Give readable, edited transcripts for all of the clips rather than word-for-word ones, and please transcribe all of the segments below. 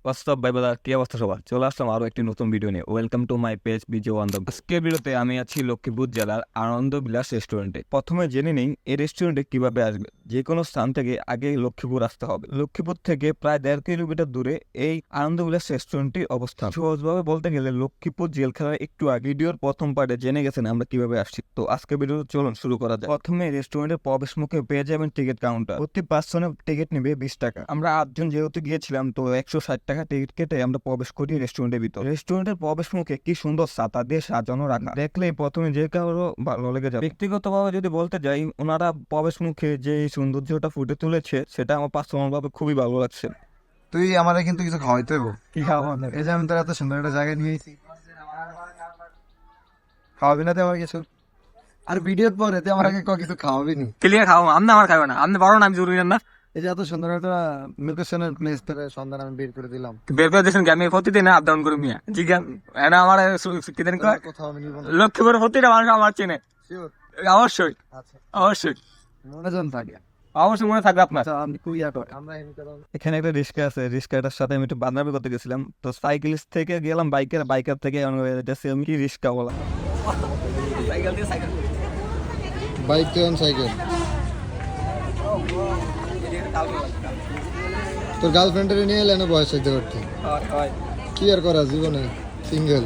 WhatsApp ভাই brother, কি অবস্থা সবার? চলে আসলাম আরো একটি নতুন ভিডিও নিয়ে। ওয়েলকাম টু মাই পেজ বিজে ওয়ান্দব। আজকের ভিডিওতে আমি আছি লক্ষ্মীপুর জেলার আনন্দ বিলাস রেস্টুরেন্টে। প্রথমে জেনে নিই এই রেস্টুরেন্টে কিভাবে আসবে। যে কোনো স্থান থেকে আগে লক্ষ্মীপুর আসতে হবে। লক্ষ্মীপুর থেকে প্রায় 1.5 কিলোমিটার দূরে এই আনন্দ বিলাস রেস্টুরেন্টটি অবস্থান। সহজভাবে বলতে গেলে লক্ষ্মীপুর জেলখানার একটু আগে। ভিডিওর প্রথম পার্টে জেনে গেছেন আমরা কিভাবে আসছি। তো আজকে ভিডিও চলুন শুরু করা যায়। প্রথমে রেস্টুরেন্টের প্রবেশ মুখে পেয়ে যাবেন টিকিট কাউন্টার। প্রতি পার্সনের টিকিট নেবে 20 টাকা। আমরা 8 জন যেহেতু গিয়েছিলাম, তো 160 টাকা টিকিট কেটে আমরা প্রবেশ করি রেস্টুরেন্টের ভিতর। রেস্টুরেন্টের প্রবেশ মুখে কি সুন্দর ছাতা দিয়ে সাজানো রাখা, দেখলেই প্রথমে যে কারো ভালো লেগে যাবে। ব্যক্তিগতভাবে যদি বলতে যাই, ওনারা প্রবেশ মুখে যে সৌন্দর্যটা ফুটে তুলেছে সেটা আমার পার্সোনাল ভাবে খুবই ভালো লাগছে। তুই আমারে কিন্তু কিছু খাওয়াইতে হইব। কি খাওয়া এই যে আমি তোর এত সুন্দর একটা জায়গায় নিয়েছি, খাওয়াবি না তুই আমার কিছু? আর ভিডিওর পরে তুই আমার আগে কিছু খাওয়াবি নি? ক্লিয়ার খাও, আপনি আমার খাবে না, আপনি বড় না, আমি জরুরি না। এই যে এত সুন্দর একটা লোকেশনের প্লেস তোর সন্ধান আমি বের করে দিলাম। বের করে দিয়েছেন কি? আমি প্রতিদিন আপ ডাউন করি মিয়া, জি এটা আমার কি জানি কয়, কোথাও আমি নিব না। লক্ষ্মীপুর প্রতিটা মানুষ আমার চেনে। Sure? অবশ্যই, আচ্ছা, অবশ্যই, মনে জন থাকে। অবশ্যই মনে থাকবে আপনার। আচ্ছা, আমি তুই ইয়া কর, আমরা এমনি করো। এখানে একটা রিক্সা আছে, রিক্সাটার সাথে আমি একটু বান্দরবান করতে গেছিলাম, তো সাইকেলিস্ট থেকে গেলাম বাইকের, বাইকার থেকে আমি কি রিক্সা বলা। সাইকেল দিয়ে সাইকেল বাইক কেন সাইকেল? তোর গার্লফ্রেন্ডের নিয়ে এলে না বয়স হইতে করতে, কি আর করা জীবনে, সিঙ্গেল।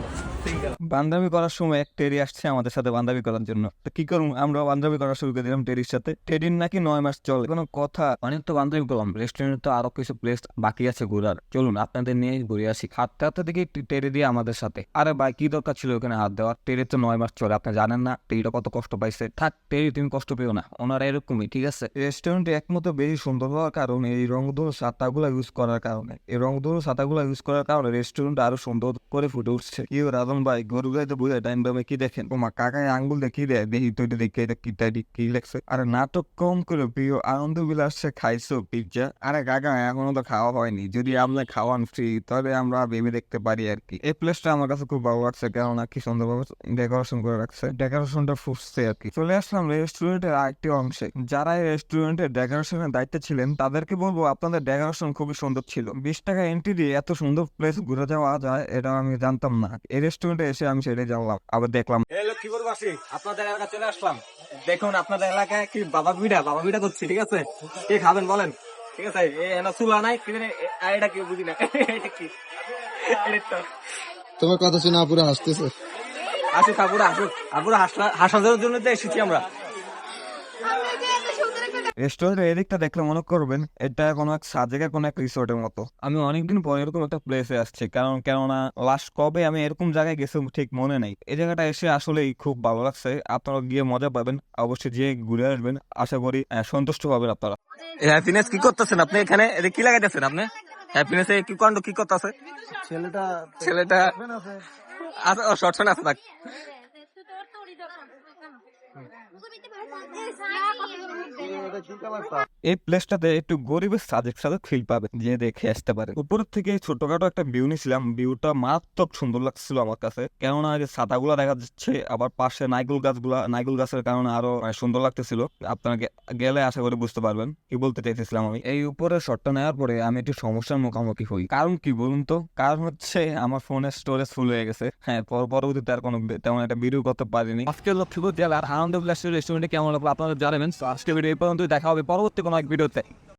বান্ধবী করার সময় এক টেরি আসছে আমাদের সাথে বান্ধবী করার জন্য। তো কি করুন, আমরা বান্ধবী করা শুরু করে দিলাম টেরির সাথে। টেরির নাকি 9 মাস চলে। কোনো কথা, অনেক তো বান্ধবী করলাম, রেস্টুরেন্টে তো আরো কিছু প্লেস বাকি আছে ঘোরার। চলুন আপনাদের নিয়ে ঘুরে আসি। হাঁটতে হাঁটতে দেখি টেরি দিয়ে আমাদের সাথে। আরে ভাই, কি দরকার ছিল ওখানে হাত দেওয়ার? টেরির তো 9 মাস চলে, আপনি জানেন না টেরিটা কত কষ্ট পাইছে। থাক টেরি, তুমি কষ্ট পেও না, ওনারা এরকমই, ঠিক আছে? রেস্টুরেন্টে একমতো বেশি সুন্দর হওয়ার কারণে এই রংধনু ছাতাগুলো ইউজ করার কারণে, এই রংধনু ছাতাগুলো ইউজ করার কারণে রেস্টুরেন্ট আরো সুন্দর করে ফুটে উঠছে। কি রাজন ভাই, গরু গাইতে বুঝে টাইম পাবে কি দেখেন? ও মা, কাকায় আঙ্গুল দেখি দেয়, দেখি তো এটা দেখে এটা কি টাইডি কি লেগছে। আরে নাটক কম করে প্রিয় আনন্দ বিলাসে খাইছো পিৎজা? আরে কাকা, এখনো তো খাওয়া হয়নি, যদি আপনি খাওয়ান ফ্রি তাহলে আমরা ভেবে দেখতে পারি আর কি। এই প্লেসটা আমার কাছে খুব ভালো লাগছে, কেননা কি সুন্দরভাবে ডেকোরেশন করে রাখছে, ডেকোরেশনটা ফুটছে আর কি। চলে আসলাম রেস্টুরেন্টের আরেকটি অংশে। যারা এই রেস্টুরেন্টের ডেকোরেশনের দায়িত্বে ছিলেন তাদেরকে বলবো, আপনাদের ডেকোরেশন খুবই সুন্দর ছিল। 20 টাকা এন্ট্রি দিয়ে এত সুন্দর প্লেস ঘুরে যাওয়া যায়, এটা আমি জানতাম না। এই রেস্টুরেন্টে এসে আমি সেটাই জানলাম, আবার দেখলাম। লক্ষ্মীপুরবাসী, আপনাদের এলাকায় চলে আসলাম। দেখুন আপনাদের এলাকায় কি বাবা বিড়া করছি, ঠিক আছে? কি খাবেন বলেন? ঠিক আছে, চুলা নাই, এটা কি বুঝি না। এটা কি? তোমার কথা শুনে আপুরা হাসতেছে। আসুক আপুরা, আসুক আপুরা, হাসানোর জন্য তো এসেছি আমরা। রেস্টুরেন্টের এদিকটা দেখলে মনে করবেন এটা কোনো এক সাজেকা কোনো এক রিসোর্টের মতো। আমি অনেকদিন পর এরকম একটা প্লেসে আসছি, কেননা লাস্ট কবে আমি এরকম জায়গায় গেছি ঠিক মনে নাই। এই জায়গাটা এসে আসলেই খুব ভালো লাগছে। আপনারা গিয়ে মজা পাবেন, অবশ্যই যে ঘুরে আসবেন, আশা করি সন্তুষ্ট পাবেন আপনারা। হ্যাপিনেস কি করতেছেন আপনি এখানে? এটা কি লাগাইতেছেন আপনি? হ্যাপিনেস কি কাণ্ড কি করতেছে ছেলেটা ছেলেটা? আচ্ছা, শর্ট শোন আছে থাক। এই প্লেসটাতে একটু গরিবের সাজেক সাজেক ফিল পাবে, যে দেখে আসতে পারে। উপর থেকে ছোটখাটো একটা ভিউ নিছিলাম, ভিউটা মারাত্মক সুন্দর লাগছিল আমার কাছে, কেননা যে ছাতাগুলা দেখা যাচ্ছে, আবার পাশে নাইকুল গাছের কারণে আরো সুন্দর লাগতেছিল। আপনারা গেলে আশা করি বুঝতে পারবেন কি বলতে চাইতেছিলাম আমি। এই উপরে শটটা নেওয়ার পরে আমি একটু সমস্যার মুখোমুখি হই। কারণ কি বলুন তো? কারণ হচ্ছে আমার ফোনের স্টোরেজ ফুল হয়ে গেছে। হ্যাঁ, পরবর্তীতে আর কোনো তেমন একটা ভিডিও করতে পারিনি। আজকে লক্ষ্মীপুর জেলার আনন্দ বিলাস রেস্টুরেন্টে কেমন লাগলো আপনারা জানাবেন। আজকে ভিডিও এই পর্যন্ত, দেখা হবে পরবর্তী কোনো এক ভিডিওতে।